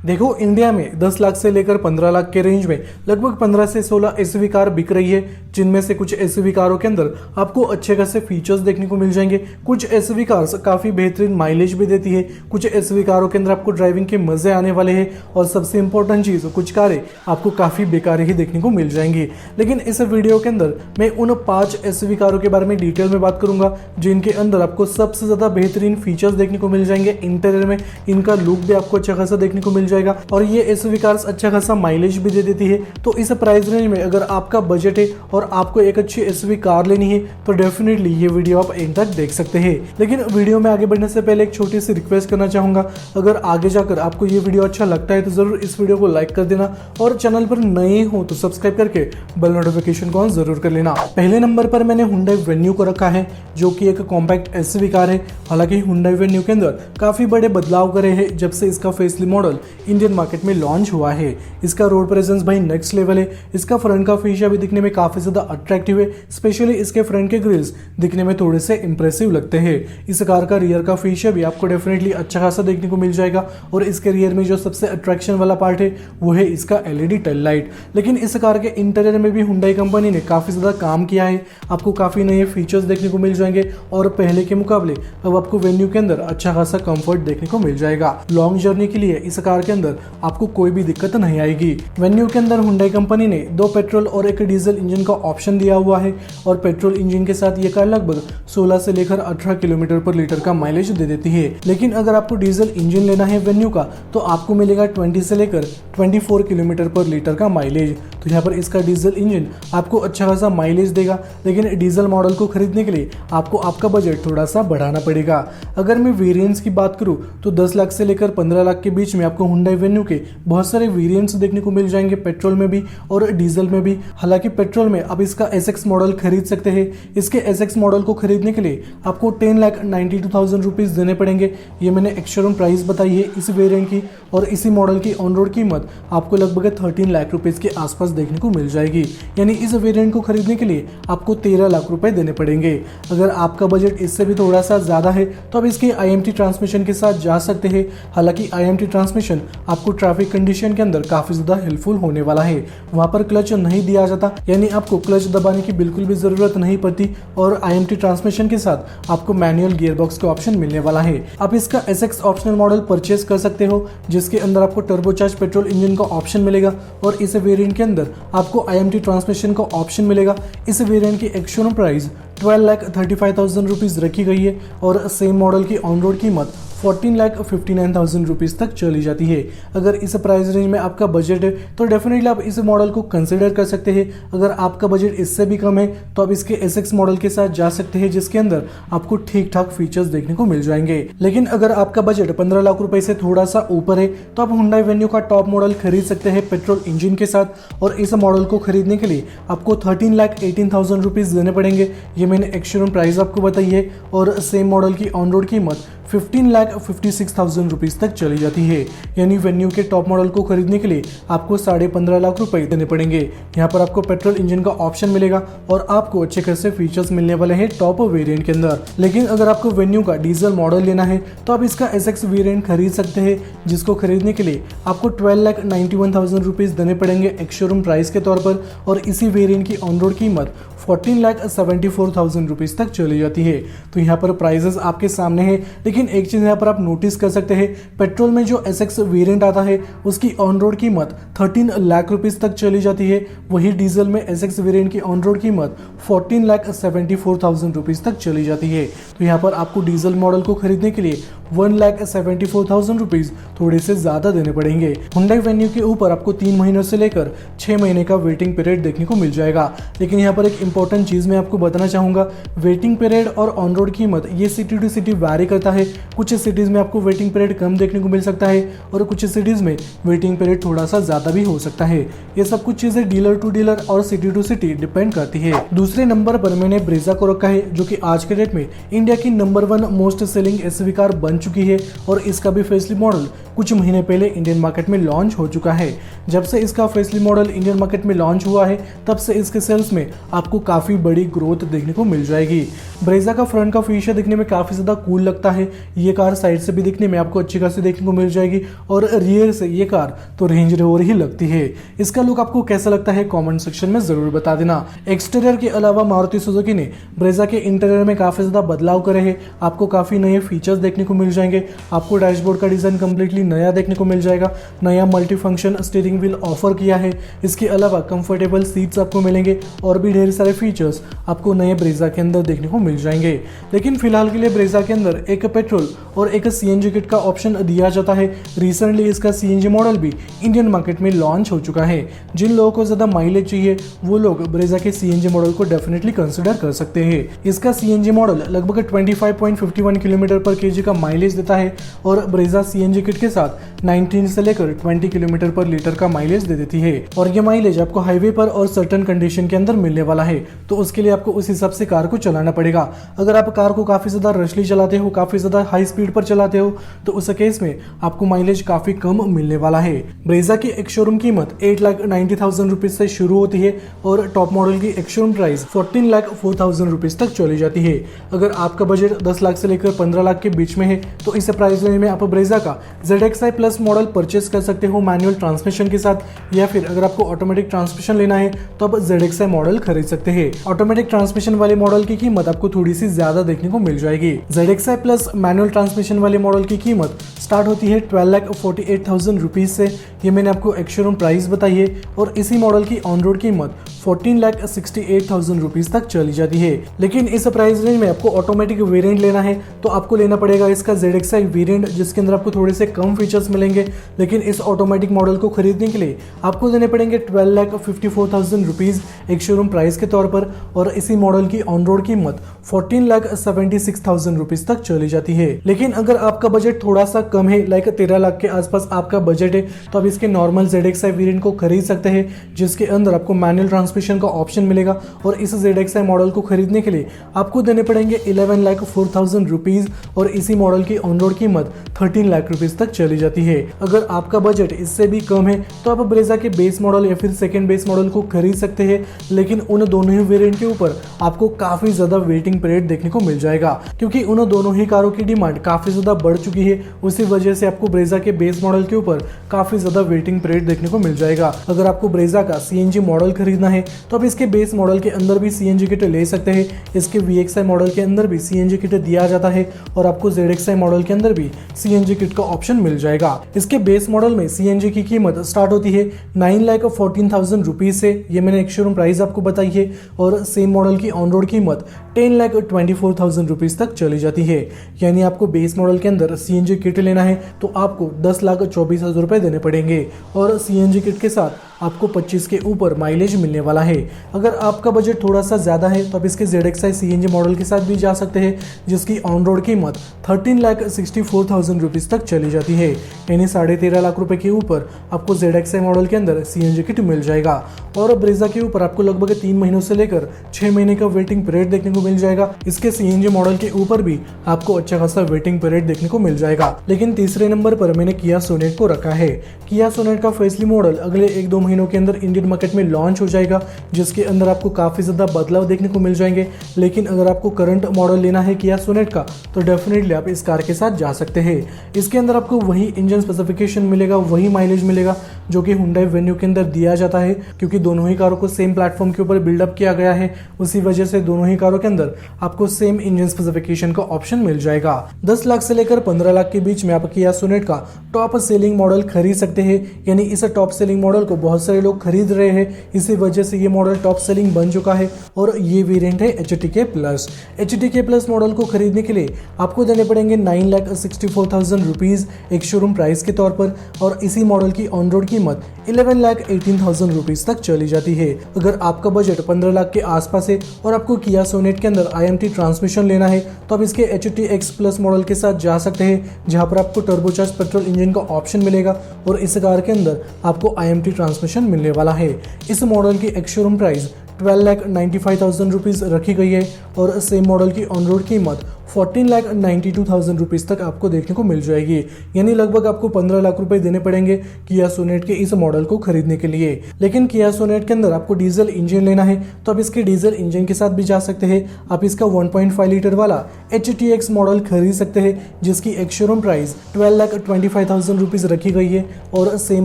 देखो, इंडिया में 10 लाख से लेकर 15 लाख के रेंज में लगभग 15 से 16 एसयूवी कार बिक रही है, जिनमें से कुछ एसयूवी कारों के अंदर आपको अच्छे खासे फीचर्स देखने को मिल जाएंगे। कुछ एसयूवी कार्स काफी बेहतरीन माइलेज भी देती है, कुछ एसयूवी कारों के अंदर आपको ड्राइविंग के मजे आने वाले हैं और सबसे इंपॉर्टेंट चीज, कुछ कारें आपको काफी बेकार ही देखने को मिल जाएंगी। लेकिन इस वीडियो के अंदर मैं उन 5 एसयूवी कारों के बारे में डिटेल में बात करूंगा जिनके अंदर आपको सबसे ज्यादा बेहतरीन फीचर्स देखने को मिल जाएंगे। इंटीरियर में इनका लुक भी आपको अच्छा खासा देखने को मिल जाएगा और ये एसयूवी कार्स अच्छा खासा माइलेज भी दे देती है। तो इस प्राइस रेंज में अगर आपका बजट है और आपको एक अच्छी एसयूवी कार लेनी है तो डेफिनेटली ये वीडियो आप एंड तक देख सकते हैं। लेकिन वीडियो में आगे बढ़ने से पहले एक छोटी सी रिक्वेस्ट करना चाहूंगा, अगर आगे जाकर आपको ये वीडियो अच्छा लगता है तो जरूर इस वीडियो को लाइक कर देना और चैनल पर नए हो तो सब्सक्राइब करके बेल नोटिफिकेशन को ऑन जरूर कर लेना। पहले नंबर पर मैंने हुंडई वेन्यू को रखा है, जो कि एक कॉम्पैक्ट एसयूवी कार है। हालांकि हुंडई वेन्यू के अंदर काफी बड़े बदलाव करे हैं जब से इसका फेसलिफ्ट मॉडल इंडियन मार्केट में लॉन्च हुआ है। इसका रोड प्रेजेंस भाई नेक्स्ट लेवल है। इसका फ्रंट का फीचर भी दिखने में काफी ज्यादा अट्रैक्टिव है, स्पेशली इसके फ्रंट के ग्रिल्स दिखने में थोड़े से इंप्रेसिव लगते हैं। इस कार का रियर का फीचर भी आपको डेफिनेटली अच्छा खासा देखने को मिल जाएगा और इसके रियर में जो सबसे अट्रैक्शन वाला पार्ट है वो है इसका एलईडी टेल लाइट। लेकिन इस कार के इंटीरियर में भी हुंडई कंपनी ने काफी ज्यादा काम किया है, आपको काफी नए फीचर्स देखने को मिल जाएंगे और पहले के मुकाबले अब आपको वेन्यू के अंदर अच्छा खासा कंफर्ट देखने को मिल जाएगा। लॉन्ग जर्नी के लिए इस कार के अंदर आपको कोई भी दिक्कत नहीं आएगी। वेन्यू के अंदर हुंडई कंपनी ने 2 पेट्रोल और 1 डीजल इंजन का ऑप्शन दिया हुआ है और पेट्रोल इंजन के साथ ये कार लगभग 16 से लेकर 18 किलोमीटर पर लीटर का माइलेज दे देती है। लेकिन अगर आपको डीजल इंजन लेना है वेन्यू का तो आपको मिलेगा 20 से लेकर 24 किलोमीटर पर लीटर का माइलेज। तो यहाँ पर इसका डीजल इंजन आपको अच्छा खासा माइलेज देगा, लेकिन डीजल मॉडल को खरीदने के लिए आपको आपका बजट थोड़ा सा बढ़ाना पड़ेगा। अगर मैं वेरिएंट्स की बात करूँ तो 10 लाख से लेकर 15 लाख के बीच में आपको हुंडई वेन्यू के बहुत सारे वेरिएंट्स देखने को मिल जाएंगे, पेट्रोल में भी और डीजल में भी। हालांकि पेट्रोल में आप इसका एसएक्स मॉडल खरीद सकते हैं। इसके एसएक्स मॉडल को खरीदने के लिए आपको 10,92,000 रुपीज देने पड़ेंगे। ये मैंने एक्स-शोरूम प्राइस बताई है इस वेरिएंट की और इसी मॉडल की ऑन रोड कीमत आपको लगभग 13 लाख रुपीज के आसपास देखने को मिल जाएगी। यानी इस वेरिएंट को खरीदने के लिए आपको 13 लाख रुपए देने पड़ेंगे। अगर आपका बजट इससे भी थोड़ा सा ज्यादा है तो आप इसके आईएमटी ट्रांसमिशन के साथ जा सकते हैं। हालांकि आईएमटी ट्रांसमिशन आपको ट्रैफिक कंडीशन के अंदर काफी ज्यादा हेल्पफुल होने वाला है। वहां पर क्लच नहीं दिया जाता, यानी आपको क्लच दबाने की बिल्कुल भी जरूरत नहीं पड़ती और आईएमटी ट्रांसमिशन के साथ आपको मैनुअल गियर बॉक्स का ऑप्शन मिलने वाला है। आप इसका एसएक्स ऑप्शनल मॉडल परचेज कर सकते हो जिसके अंदर आपको टर्बोचार्ज पेट्रोल इंजन का ऑप्शन मिलेगा और इस वेरिएंट के अंदर आपको आईएमटी ट्रांसमिशन का ऑप्शन मिलेगा। इस वेरिएंट की एक्स-शोरूम प्राइस 12,35,000 रुपीज रखी गई है और सेम मॉडल की ऑन रोड कीमत 14,59,000 रुपीज तक चली जाती है। अगर इस प्राइस रेंज में आपका बजट है तो डेफिनेटली आप इस मॉडल को कंसिडर कर सकते हैं। अगर आपका बजट इससे भी कम है तो आप इसके एसएक्स मॉडल के साथ जा सकते हैं जिसके अंदर आपको ठीक ठाक फीचर्स देखने को मिल जाएंगे। लेकिन अगर आपका बजट 15 लाख रुपए से थोड़ा सा ऊपर है तो आप हुंडई वेन्यू का टॉप मॉडल खरीद सकते हैं पेट्रोल इंजन के साथ और इस मॉडल को खरीदने के लिए आपको 13,18,000 रुपीज देने पड़ेंगे। ये मैंने एक्स-शोरूम प्राइस आपको बताई है और सेम मॉडल की ऑन रोड कीमत 15,56,000 रुपीज तक चली जाती है। यानी वेन्यू के टॉप मॉडल को खरीदने के लिए आपको 15.5 लाख रुपए देने पड़ेंगे। यहाँ पर आपको पेट्रोल इंजन का ऑप्शन मिलेगा और आपको अच्छे खासे फीचर्स मिलने वाले हैं टॉप वेरिएंट के अंदर। लेकिन अगर आपको वेन्यू का डीजल मॉडल लेना है तो आप इसका एसएक्स वेरिएंट खरीद सकते हैं जिसको खरीदने के लिए आपको 12,91,000 रुपीज देने पड़ेंगे एक्स-शोरूम प्राइस के तौर पर और इसी वेरिएंट की ऑन रोड कीमत 14,74,000 रुपीज तक चली जाती है। तो यहाँ पर प्राइसेस आपके सामने है, लेकिन एक चीज यहाँ पर आप नोटिस कर सकते हैं, पेट्रोल में जो एसएक्स वेरिएंट आता है उसकी ऑन रोड कीमत 13 लाख रुपीज तक चली जाती है। वही डीजल में एसएक्स वेरिएंट की ऑन रोड कीमत 14,74,000 रुपीज तक चली जाती है। तो यहाँ पर आपको डीजल मॉडल को खरीदने के लिए 1,74,000 रुपीज थोड़े से ज्यादा देने पड़ेंगे। हुंडई वेन्यू के ऊपर आपको 3 महीनों से लेकर 6 महीने का वेटिंग पीरियड देखने को मिल जाएगा। लेकिन यहाँ पर एक इंपॉर्टेंट चीज मैं आपको बताना चाहूंगा, वेटिंग पीरियड और ऑन रोड कीमत ये सिटी टू सिटी वैरी करता है। कुछ सिटीज में आपको वेटिंग पीरियड कम देखने को मिल सकता है और कुछ सिटीज में वेटिंग पीरियड थोड़ा सा ज्यादा भी हो सकता है। ये सब कुछ चीजें डीलर टू डीलर और सिटी टू सिटी डिपेंड करती है। दूसरे नंबर पर मैंने ब्रेजा को रखा है, जो कि आज के डेट में इंडिया की number 1 most selling SUV car बन चुकी है और इसका भी फेसलिफ्ट मॉडल कुछ महीने पहले इंडियन मार्केट में लॉन्च हो चुका है। जब से इसका फेसलिफ्ट मॉडल इंडियन मार्केट में लॉन्च हुआ है तब से इसके सेल्स में आपको काफी बड़ी ग्रोथ देखने को मिल जाएगी। ब्रेजा का फ्रंट का फीचर दिखने में काफी ज्यादा कूल लगता है ये कार साइड से भी दिखने में आपको अच्छी खासी देखने को मिल जाएगी और रियर से ये कार तो रेंज रोवर ही लगती है। इसका लुक आपको कैसा लगता है कमेंट सेक्शन में जरूर बता देना। एक्सटीरियर के अलावा मारुति सुजुकी ने ब्रेजा के इंटीरियर में काफी ज्यादा बदलाव करे हैं। आपको काफी नए फीचर्स देखने को मिल जाएंगे। आपको डैशबोर्ड का डिजाइन कंप्लीटली नया देखने को मिल जाएगा। नया multi function steering wheel offer किया है। इसके अलावा कंफर्टेबल सीट्स आपको मिलेंगे और भी ढेर सारे फीचर्स आपको नए ब्रेजा के अंदर देखने को मिल जाएंगे। लेकिन फिलहाल के लिए ब्रेजा के अंदर एक पेट्रोल और एक सीएनजी किट का ऑप्शन दिया जाता है। रिसेंटली इसका सीएनजी मॉडल भी इंडियन मार्केट में लॉन्च हो चुका है। जिन लोगों को ज्यादा माइलेज चाहिए वो लोग ब्रेजा के सीएनजी मॉडल को डेफिनेटली कंसिडर कर सकते हैं। इसका सीएनजी मॉडल लगभग 25.51 किलोमीटर पर केजी का माइलेज देता है और ब्रेजा सीएनजी किट के साथ 19 से लेकर 20 किलोमीटर पर लीटर का माइलेज दे देती है। और ये माइलेज आपको हाईवे पर और सर्टेन कंडीशन के अंदर मिलने वाला है, तो उसके लिए आपको उस हिसाब से कार को चलाना पड़ेगा। अगर आप कार को काफी ज्यादा रशली चलाते हो, काफी ज्यादा हाई स्पीड पर चलाते हो, तो उस केस में आपको माइलेज काफी कम मिलने वाला है। ब्रेजा की एक शोरूम कीमत 8,90,000 रुपीज से शुरू होती है और टॉप मॉडल की एक शोरूम प्राइस 14,04,000 रुपीज तक चली जाती है। अगर आपका बजट 10 लाख से लेकर 15 लाख के बीच में है तो इस प्राइस रेंज में आप ब्रेजा का ZXi प्लस मॉडल परचेस कर सकते हो मैनुअल ट्रांसमिशन के साथ, या फिर अगर आपको ऑटोमेटिक ट्रांसमिशन लेना है तो आप ZXi मॉडल खरीद सकते हैं। ऑटोमेटिक ट्रांसमिशन वाले मॉडल की कीमत आपको थोड़ी सी ज्यादा देखने को मिल जाएगी। ZXi प्लस मैनुअल ट्रांसमिशन वाले मॉडल की कीमत स्टार्ट होती है 12,48,000 रुपीज से। ये मैंने आपको एक शोरूम प्राइस बताई है और इसी मॉडल की ऑन रोड कीमत 14,68,000 रुपीज तक चली जाती है। लेकिन इस प्राइस रेंज में आपको ऑटोमेटिक वेरिएंट लेना है तो आपको लेना पड़ेगा इसका ZXi वेरिएंट, जिसके अंदर आपको थोड़े से कम फीचर्स मिलेंगे। लेकिन इस ऑटोमेटिक मॉडल को खरीदने के लिए आपको देने पड़ेंगे 12,54,000 रुपीज एक शोरूम प्राइस के तौर पर, और इसी मॉडल की ऑन रोड कीमत 14,76,000 रुपीज तक चली जाती है। लेकिन अगर आपका बजट थोड़ा सा कम है, लाइक 13 लाख के आसपास आपका बजट है, तो आप इसके नॉर्मल ZXi वेरिएंट को खरीद सकते हैं, जिसके अंदर आपको मैनुअल ट्रांसमिशन का ऑप्शन मिलेगा। और इस ZXi मॉडल को खरीदने के लिए आपको देने पड़ेंगे 11,04,000 रुपीज और इसी मॉडल की ऑन रोड कीमत 13 लाख रुपीज तक चली जाती है। अगर आपका बजट इससे भी कम है तो आप ब्रेजा के बेस मॉडल या फिर सेकेंड बेस मॉडल को खरीद सकते हैं। लेकिन उन दोनों ही वेरिएंट के ऊपर आपको काफी ज्यादा वेटिंग पीरियड देखने को मिल जाएगा, क्योंकि उन दोनों ही कारों की डिमांड काफी ज्यादा बढ़ चुकी है। उसी वजह से आपको ब्रेजा के बेस मॉडल के ऊपर काफी ज्यादा वेटिंग पीरियड देखने को मिल जाएगा। अगर आपको ब्रेजा का सीएनजी मॉडल खरीदना है तो आप इसके बेस मॉडल के अंदर भी सीएनजी किट ले सकते हैं। इसके VXi मॉडल के अंदर भी सीएनजी किट दिया जाता है और आपको ZXi मॉडल के अंदर भी सीएनजी किट का ऑप्शन मिल जाएगा। इसके बेस मॉडल में सीएनजी की कीमत स्टार्ट होती है 9,14,000 रुपीज से। ये मैंने एक शोरूम प्राइस आपको बताई है। और सेम मॉडल की ऑन रोड कीमत 10,24,000 रुपीज तक चली जाती है। यानी आपको बेस मॉडल के अंदर सीएनजी किट लेना है तो आपको 10,24,000 रुपए देने पड़ेंगे और सीएनजी किट के साथ आपको 25 के ऊपर माइलेज मिलने वाला है। अगर आपका बजट थोड़ा सा ज्यादा है तो आप इसके ZXi सीएनजी मॉडल के साथ भी जा सकते हैं, जिसकी ऑन रोड कीमत 13,64,000 रुपीज तक चली जाती है। यानी 13.5 लाख रुपए के ऊपर आपको ZXi मॉडल के अंदर सीएनजी किट मिल जाएगा। और ब्रेजा के ऊपर आपको लगभग 3 महीनों से लेकर 6 महीने का वेटिंग पीरियड देखने को मिल जाएगा। इसके सीएनजी मॉडल के ऊपर भी आपको अच्छा खासा वेटिंग पीरियड देखने को मिल जाएगा। लेकिन तीसरे नंबर पर मैंने किया सोनेट को रखा है। किया सोनेट का फेसली मॉडल अगले 1-2 महीनों के अंदर इंडियन मार्केट में लॉन्च हो जाएगा, जिसके अंदर आपको काफी ज्यादा बदलाव देखने को मिल जाएंगे। लेकिन अगर आपको करंट मॉडल लेना है किया सोनेट का तो डेफिनेटली आप इस कार के साथ जा सकते हैं। इसके अंदर आपको वही इंजन स्पेसिफिकेशन मिलेगा, वही माइलेज मिलेगा जो कि हुंडई वेन्यू के अंदर दिया जाता है, क्योंकि दोनों ही कारों को सेम प्लेटफॉर्म के ऊपर बिल्डअप किया गया है। उसी वजह से दोनों ही कारों के अंदर आपको सेम इंजन स्पेसिफिकेशन का ऑप्शन मिल जाएगा। 10 लाख से लेकर 15 लाख के बीच में आप किया सोनेट का टॉप सेलिंग मॉडल खरीद सकते हैं। यानी इस टॉप सेलिंग मॉडल को बहुत सारे लोग खरीद रहे हैं, इसी वजह से ये मॉडल टॉप सेलिंग बन चुका है। और ये वेरिएंट है HTK plus. HTK plus model को खरीदने के लिए आपको देने पड़ेंगे 9,64,000 रुपीज एक शोरूम प्राइस के तौर पर, और इसी मॉडल की ऑन रोड कीमत 11,18,000 रुपीज तक चली जाती है। अगर आपका बजट 15 लाख के आसपास है और आपको किया सोनेट के अंदर IMT ट्रांसमिशन लेना है तो आप इसके HTX प्लस मॉडल के साथ जा सकते हैं, जहां पर आपको टर्बोचार्ज पेट्रोल इंजन का ऑप्शन मिलेगा और इस कार के अंदर आपको IMT ट्रांसमिशन मिलने वाला है। इस मॉडल की एक शोरूम प्राइस 12,95,000 रुपीज रखी गई है और सेम मॉडल की ऑन रोड कीमत 14,92,000 रुपीज़ तक आपको देखने को मिल जाएगी। यानी लगभग आपको 15 लाख रुपए देने पड़ेंगे किया सोनेट के इस मॉडल को खरीदने के लिए। लेकिन किया सोनेट के अंदर आपको डीजल इंजन लेना है तो आप इसके डीजल इंजन के साथ भी जा सकते हैं। आप इसका 1.5 लीटर वाला HTX मॉडल खरीद सकते हैं जिसकी एक शोरूम प्राइस 12,25,000 रुपीज़ रखी गई है और सेम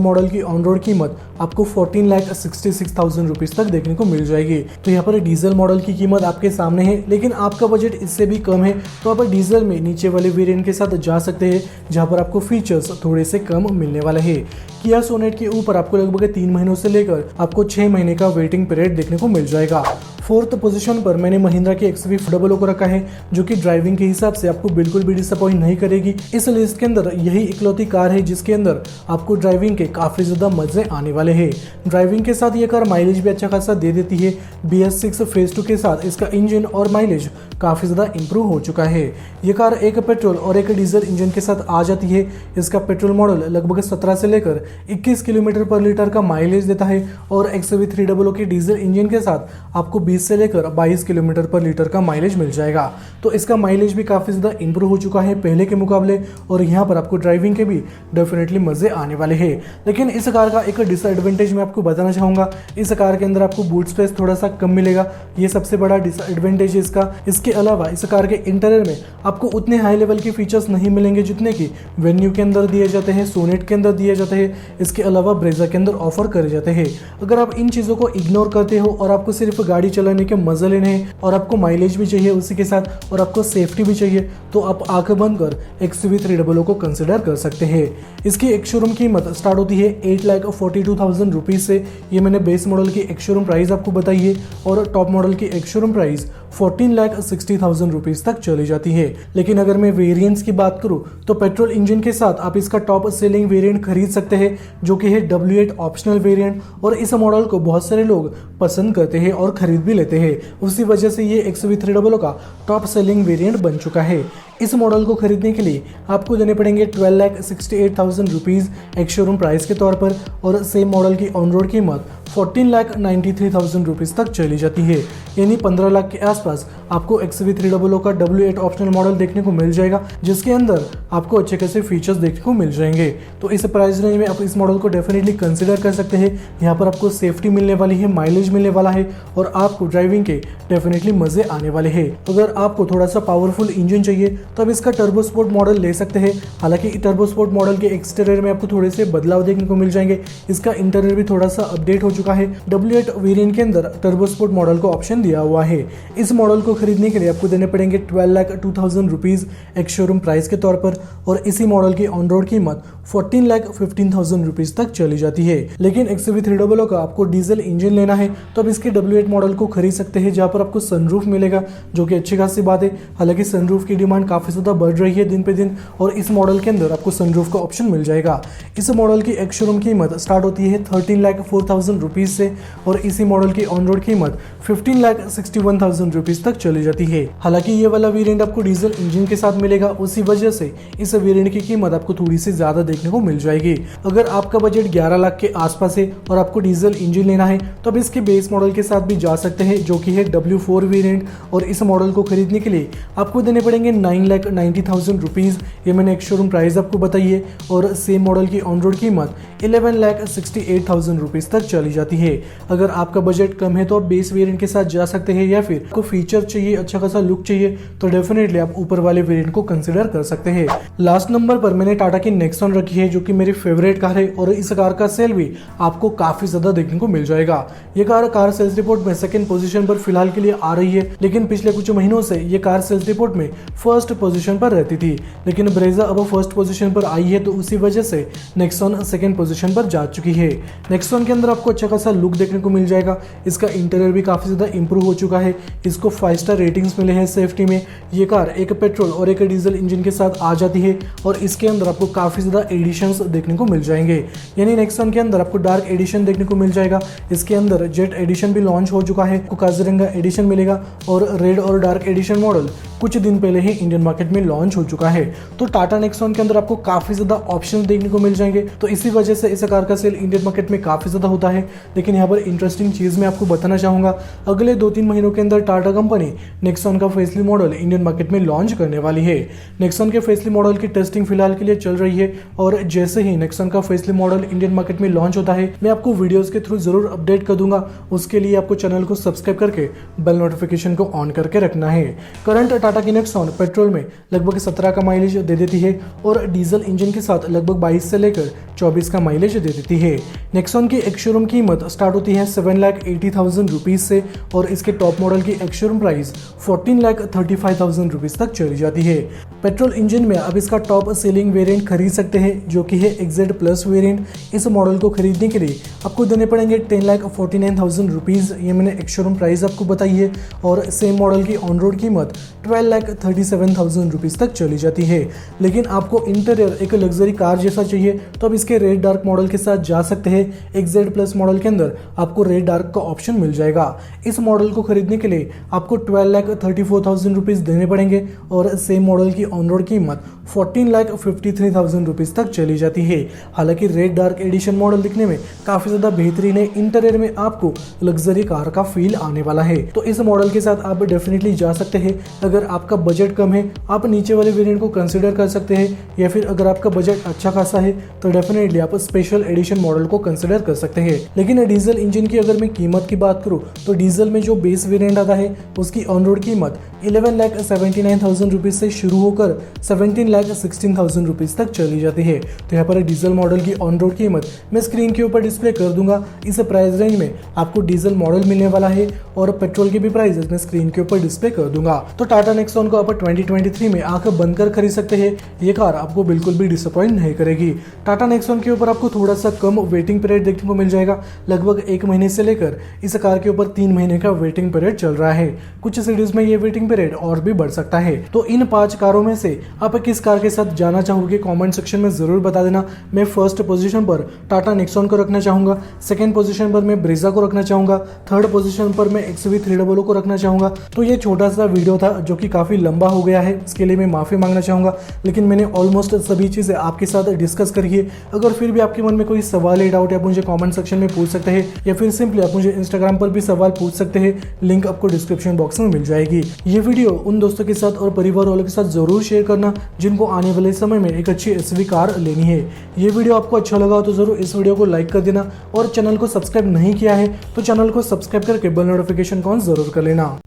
मॉडल की ऑन रोड कीमत आपको 14,66,000 रुपीज़ तक देखने को मिल जाएगी। तो यहाँ पर डीजल मॉडल की कीमत आपके सामने है, लेकिन आपका बजट इससे भी कम है तो आप डीजल में नीचे वाले वेरिएंट के साथ जा सकते हैं जहाँ पर आपको फीचर्स थोड़े से कम मिलने वाले हैं। किया सोनेट के ऊपर आपको लगभग 3 महीनों से लेकर आपको 6 महीने का वेटिंग पीरियड देखने को मिल जाएगा। 4th पोजीशन पर मैंने महिंद्रा की XV400 को रखा है जो कि ड्राइविंग के हिसाब से आपको बिल्कुल भी डिसअपॉइंट नहीं करेगी। इस लिस्ट के अंदर यही इकलौती कार है जिसके अंदर आपको ड्राइविंग के काफी ज्यादा मजे आने वाले हैं। ड्राइविंग के साथ ये कार माइलेज भी अच्छा खासा दे देती है। BS6 फेज 2 के साथ इसका इंजन और माइलेज काफी ज्यादा इंप्रूव हो चुका है। ये कार एक पेट्रोल और एक डीजल इंजन के साथ आ जाती है। इसका पेट्रोल मॉडल लगभग 17 से लेकर 21 किलोमीटर पर लीटर का माइलेज देता है और XV300 के डीजल इंजन के साथ आपको 20 से लेकर 22 किलोमीटर पर लीटर का माइलेज मिल जाएगा। तो इसका माइलेज भी काफी ज्यादा इंप्रूव हो चुका है पहले के मुकाबले और यहाँ पर आपको ड्राइविंग के भी डेफिनेटली मजे आने वाले हैं। लेकिन इस कार का एक डिसएडवांटेज मैं आपको बताना चाहूंगा, इस कार के अंदर आपको बूट स्पेस थोड़ा सा कम मिलेगा। ये सबसे बड़ा डिसएडवांटेज है इसका। इसके अलावा इस कार के इंटीरियर में आपको उतने हाई लेवल के फीचर्स नहीं मिलेंगे जितने कि वेन्यू के अंदर दिए जाते हैं, सोनेट के अंदर दिए जाते हैं, इसके अलावा ब्रेजा के अंदर ऑफर करे जाते हैं। अगर आप इन चीजों को इग्नोर करते हो और आपको सिर्फ गाड़ी चलाने के मजे लेने हैं और आपको माइलेज भी चाहिए उसी के साथ और आपको सेफ्टी भी चाहिए तो आप आंख बंद कर XV300 को कंसिडर कर सकते हैं। इसकी एक शोरूम कीमत स्टार्ट होती है 8,42,000 रुपीज से। ये मैंने बेस मॉडल की एक शोरूम प्राइस आपको बताई है और टॉप मॉडल की एक शोरूम प्राइस 14,60,000 रुपीज तक चली जाती है। लेकिन अगर मैं वेरिएंट्स की बात करूं तो पेट्रोल इंजन के साथ आप इसका टॉप सेलिंग वेरिएंट खरीद सकते हैं जो कि है W8 ऑप्शनल वेरिएंट और इस मॉडल को बहुत सारे लोग पसंद करते हैं और खरीद भी लेते हैं। उसी वजह से ये XV300 का टॉप सेलिंग वेरिएंट बन चुका है। इस मॉडल को खरीदने के लिए आपको देने पड़ेंगे 12,68,000 रुपीज़ एक शोरूम प्राइस के तौर पर और सेम मॉडल की ऑन रोड कीमत 14,93,000 रुपीज़ तक चली जाती है। यानी 15 लाख के आसपास आपको XV300 का W8 ऑप्शनल मॉडल देखने को मिल जाएगा जिसके अंदर आपको अच्छे खासे फीचर्स देखने को मिल जाएंगे। तो इस प्राइस रेंज में आप इस मॉडल को डेफिनेटली कंसिडर कर सकते हैं। यहाँ पर आपको सेफ्टी मिलने वाली है, माइलेज मिलने वाला है और आपको ड्राइविंग के डेफिनेटली मजे आने वाले हैं। अगर आपको थोड़ा सा पावरफुल इंजन चाहिए तो आप इसका टर्बो स्पोर्ट मॉडल ले सकते हैं। हालांकि टर्बो स्पोर्ट मॉडल के एक्सटीरियर में आपको थोड़े से बदलाव देखने को मिल जाएंगे। इसका इंटीरियर भी थोड़ा सा अपडेट हो चुका है। W8 वेरिएंट के अंदर टर्बो स्पोर्ट मॉडल को ऑप्शन दिया हुआ है। इस मॉडल को खरीदने के लिए आपको देने पड़ेंगे 12,02,000 रुपीज एक शोरूम प्राइस के तौर पर और इसी मॉडल की ऑन रोड कीमत 14,15,000 रुपीज तक चली जाती है। लेकिन XV300 का आपको डीजल इंजन लेना है तो आप इसके W8 मॉडल को खरीद सकते हैं जहां पर आपको सनरूफ मिलेगा जो कि अच्छी खासी बात है। हालांकि सनरूफ की डिमांड काफी ज्यादा बढ़ रही है दिन पे दिन और इस मॉडल के अंदर आपको सनरूफ का ऑप्शन मिल जाएगा। इस मॉडल की एक शोरूम कीमत स्टार्ट होती है 13,04,000 रुपीज से और इसी मॉडल की ऑन रोड कीमत 15,61,000 रुपीज तक चली जाती है। हालांकि ये वाला वेरिएंट आपको डीजल इंजन के साथ मिलेगा, उसी वजह से इस वेरिएंट की कीमत आपको थोड़ी सी ज्यादा देखने को मिल जाएगी। अगर आपका बजट 11 लाख के आसपास है और आपको डीजल इंजन लेना है तो अब इसके बेस मॉडल के साथ भी जा सकते हैं जो कि है W4 वेरिएंट और इस मॉडल को खरीदने के लिए आपको देने पड़ेंगे 9,90,000 रुपीज। ये मैंने एक शोरूम प्राइस आपको बताई है और सेम मॉडल की ऑन रोड कीमत 11,68,000 रुपीज तक चली जाती है। अगर आपका बजट कम है तो आप बेस वेरिएंट के साथ जा सकते हैं या फिर आपको फीचर चाहिए, अच्छा खासा लुक चाहिए तो डेफिनेटली आप ऊपर वाले वेरिएंट को कंसिडर कर सकते हैं। लास्ट नंबर पर मैंने टाटा की नेक्सॉन रखी है जो कि मेरी फेवरेट कार है और इस कार का सेल भी आपको काफी ज्यादा देखने को मिल जाएगा। ये कार सेल्स रिपोर्ट में सेकंड पोजीशन पर फिलहाल के लिए आ रही है, लेकिन पिछले कुछ महीनों से ये कार सेल्स रिपोर्ट में फर्स्ट पोजीशन पर रहती थी। लेकिन ब्रेजा अब फर्स्ट पोजीशन पर आई है तो उसी वजह से नेक्सॉन सेकंड पोजीशन पर जा चुकी है। नेक्सॉन के अंदर आपको अच्छा खासा लुक देखने को मिल जाएगा। इसका इंटीरियर भी काफी ज्यादा इंप्रूव हो चुका है। इसको 5 स्टार रेटिंग्स मिले हैं सेफ्टी में। ये कार एक पेट्रोल और एक डीजल इंजन के साथ आ जाती है और इसके अंदर आपको काफी ज्यादा एडिशंस देखने को मिल जाएंगे। यानी नेक्सॉन के अंदर आपको डार्क एडिशन देखने को मिल जाएगा। इसके अंदर जेट एडिशन भी लॉन्च हो चुका है, आपको काजीरंगा एडिशन मिलेगा और रेड और डार्क एडिशन मॉडल कुछ दिन पहले ही इंडियन मार्केट में लॉन्च हो चुका है। तो टाटा नेक्सॉन के अंदर आपको काफी ज्यादा ऑप्शन देखने को मिल जाएंगे। तो इसी वजह से इस कार का सेल इंडियन मार्केट में काफी ज्यादा होता है। लेकिन यहाँ पर इंटरेस्टिंग चीज मैं आपको बताना चाहूंगा, अगले 2-3 महीनों के अंदर टाटा कंपनी कंपनी नेक्सॉन का फेसली मॉडल इंडियन मार्केट में लॉन्च करने वाली है। नेक्सॉन के फेसली मॉडल की टेस्टिंग फिलहाल के लिए चल रही है और जैसे ही नेक्सॉन का फेसली मॉडल इंडियन मार्केट में लॉन्च होता है मैं आपको वीडियोस के थ्रू जरूर अपडेट कर दूंगा। उसके लिए आपको चैनल को सब्सक्राइब करके बेल नोटिफिकेशन को ऑन करके रखना है। करंट टाटा की नेक्सॉन पेट्रोल में लगभग 17 का माइलेज दे देती है और डीजल इंजन के साथ लगभग 22 से लेकर 24 का माइलेज दे देती है। नेक्सॉन की एक शोरूम कीमत स्टार्ट होती है 7,80,000 रुपीज से और इसके टॉप मॉडल की एक शोरूम प्राइस 14,35,000 रुपीज तक चली जाती है। पेट्रोल इंजन में अब इसका टॉप सेलिंग वेरिएंट खरीद सकते हैं जो कि है XZ प्लस वेरिएंट। इस मॉडल को खरीदने के लिए आपको देने पड़ेंगे 10,49,000 रुपीज, ये मैंने एक शोरूम प्राइस आपको बताई है। और सेम मॉडल की ऑन रोड कीमत 12,37,000 रुपीज तक चली जाती है। लेकिन आपको इंटीरियर एक लग्जरी कार जैसा चाहिए तो अब इसके रेड डार्क मॉडल के साथ जा सकते हैं। XZ प्लस मॉडल के अंदर आपको रेड डार्क का ऑप्शन मिल जाएगा। इस मॉडल को खरीदने के लिए आपको 12,34,000 रुपीज देने पड़ेंगे और सेम मॉडल की ऑन रोड कीमत 14,53,000 रुपीज तक चली जाती है। हालांकि रेड डार्क एडिशन मॉडल दिखने में काफी ज्यादा बेहतरीन है, इंटीरियर में आपको लग्जरी कार का फील आने वाला है, तो इस मॉडल के साथ आप डेफिनेटली जा सकते हैं। अगर आपका बजट कम है आप नीचे वाले वेरिएंट को कंसिडर कर सकते हैं, या फिर अगर आपका बजट अच्छा खासा है तो डेफिनेटली आप स्पेशल एडिशन मॉडल को कंसिडर कर सकते हैं। लेकिन डीजल इंजन की अगर मैं कीमत की बात करूं तो डीजल में जो बेस वेरिएंट आता है उसकी ऑन रोड कीमत 11,79,000 रुपीज से शुरू होकर 17,16,000 रुपीज तक चली जाती है। तो यहाँ पर डीजल मॉडल की ऑन रोड कीमत मैं स्क्रीन के ऊपर डिस्प्ले कर दूंगा। इस प्राइस रेंज में आपको डीजल मॉडल मिलने वाला है और पेट्रोल की भी प्राइसेस मैं स्क्रीन के ऊपर डिस्प्ले कर दूंगा। तो टाटा नेक्सॉन को आप 2023 में आंख बंद कर खरीद सकते हैं। ये कार आपको बिल्कुल भी डिसअपॉइंट नहीं करेगी। टाटा नेक्सॉन के ऊपर आपको थोड़ा सा कम वेटिंग पीरियड देखने को मिल जाएगा। लगभग 1 महीने से लेकर इस कार के ऊपर 3 महीने का वेटिंग पीरियड चल रहा है। कुछ सीरीज में ये वेटिंग पीरियड और भी बढ़ सकता है। तो इन 5 कारों में से आप किस कार के साथ जाना चाहोगे कमेंट सेक्शन में जरूर बता देना। मैं फर्स्ट पोजीशन पर टाटा नेक्सॉन को रखना चाहूंगा, सेकंड पोजीशन पर मैं ब्रेजा को रखना चाहूंगा, थर्ड पोजीशन पर मैं XUV300 को रखना चाहूंगा। तो ये छोटा सा वीडियो था जो कि काफी लंबा हो गया है, इसके लिए मैं माफी मांगना चाहूंगा, लेकिन मैंने ऑलमोस्ट सभी चीजें आपके साथ डिस्कस करी है। अगर फिर भी आपके मन में कोई सवाल या डाउट है आप मुझे कमेंट सेक्शन में पूछ सकते हैं, या फिर सिंपली आप मुझे इंस्टाग्राम पर भी सवाल पूछ सकते हैं। लिंक आपको डिस्क्रिप्शन बॉक्स में मिल जाएगी। ये वीडियो उन दोस्तों के साथ और परिवार वालों के साथ जरूर शेयर करना जिनको आने वाले समय में एक अच्छी SUV कार लेनी है। ये वीडियो आपको अच्छा लगा तो जरूर इस वीडियो को लाइक कर देना और चैनल को सब्सक्राइब नहीं किया है तो चैनल को सब्सक्राइब करके बेल नोटिफिकेशन को ऑन जरूर कर लेना।